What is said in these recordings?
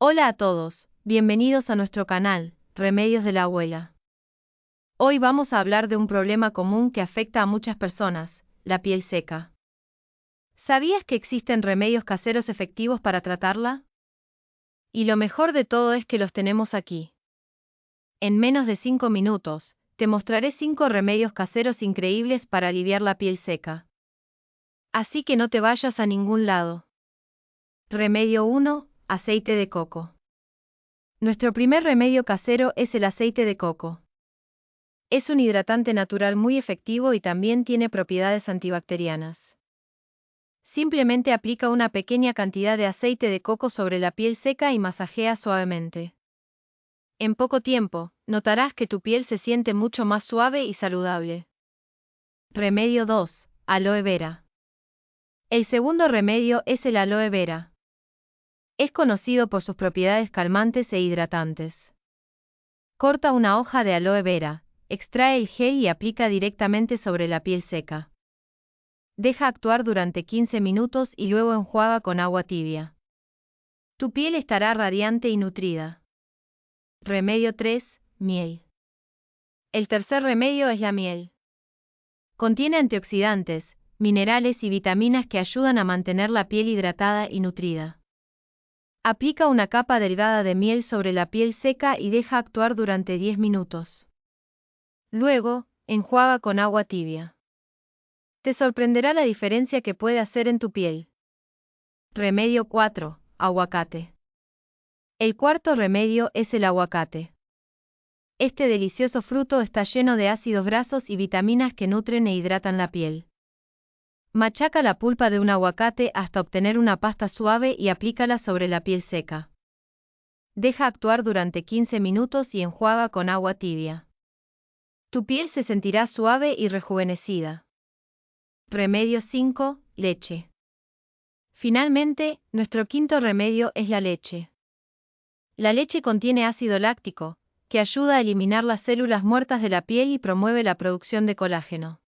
Hola a todos, bienvenidos a nuestro canal, Remedios de la Abuela. Hoy vamos a hablar de un problema común que afecta a muchas personas, la piel seca. ¿Sabías que existen remedios caseros efectivos para tratarla? Y lo mejor de todo es que los tenemos aquí. En menos de 5 minutos, te mostraré 5 remedios caseros increíbles para aliviar la piel seca. Así que no te vayas a ningún lado. Remedio 1, aceite de coco. Nuestro primer remedio casero es el aceite de coco. Es un hidratante natural muy efectivo y también tiene propiedades antibacterianas. Simplemente aplica una pequeña cantidad de aceite de coco sobre la piel seca y masajea suavemente. En poco tiempo, notarás que tu piel se siente mucho más suave y saludable. Remedio 2, aloe vera. El segundo remedio es el aloe vera. Es conocido por sus propiedades calmantes e hidratantes. Corta una hoja de aloe vera, extrae el gel y aplica directamente sobre la piel seca. Deja actuar durante 15 minutos y luego enjuaga con agua tibia. Tu piel estará radiante y nutrida. Remedio 3, miel. El tercer remedio es la miel. Contiene antioxidantes, minerales y vitaminas que ayudan a mantener la piel hidratada y nutrida. Aplica una capa delgada de miel sobre la piel seca y deja actuar durante 10 minutos. Luego, enjuaga con agua tibia. Te sorprenderá la diferencia que puede hacer en tu piel. Remedio 4, aguacate. El cuarto remedio es el aguacate. Este delicioso fruto está lleno de ácidos grasos y vitaminas que nutren e hidratan la piel. Machaca la pulpa de un aguacate hasta obtener una pasta suave y aplícala sobre la piel seca. Deja actuar durante 15 minutos y enjuaga con agua tibia. Tu piel se sentirá suave y rejuvenecida. Remedio 5, leche. Finalmente, nuestro quinto remedio es la leche. La leche contiene ácido láctico, que ayuda a eliminar las células muertas de la piel y promueve la producción de colágeno.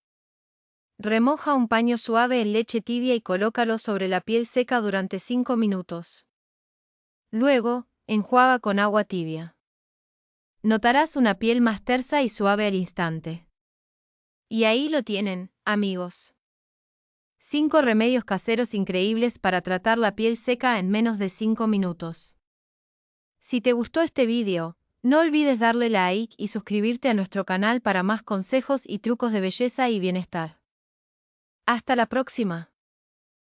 Remoja un paño suave en leche tibia y colócalo sobre la piel seca durante 5 minutos. Luego, enjuaga con agua tibia. Notarás una piel más tersa y suave al instante. Y ahí lo tienen, amigos. 5 remedios caseros increíbles para tratar la piel seca en menos de 5 minutos. Si te gustó este video, no olvides darle like y suscribirte a nuestro canal para más consejos y trucos de belleza y bienestar. Hasta la próxima.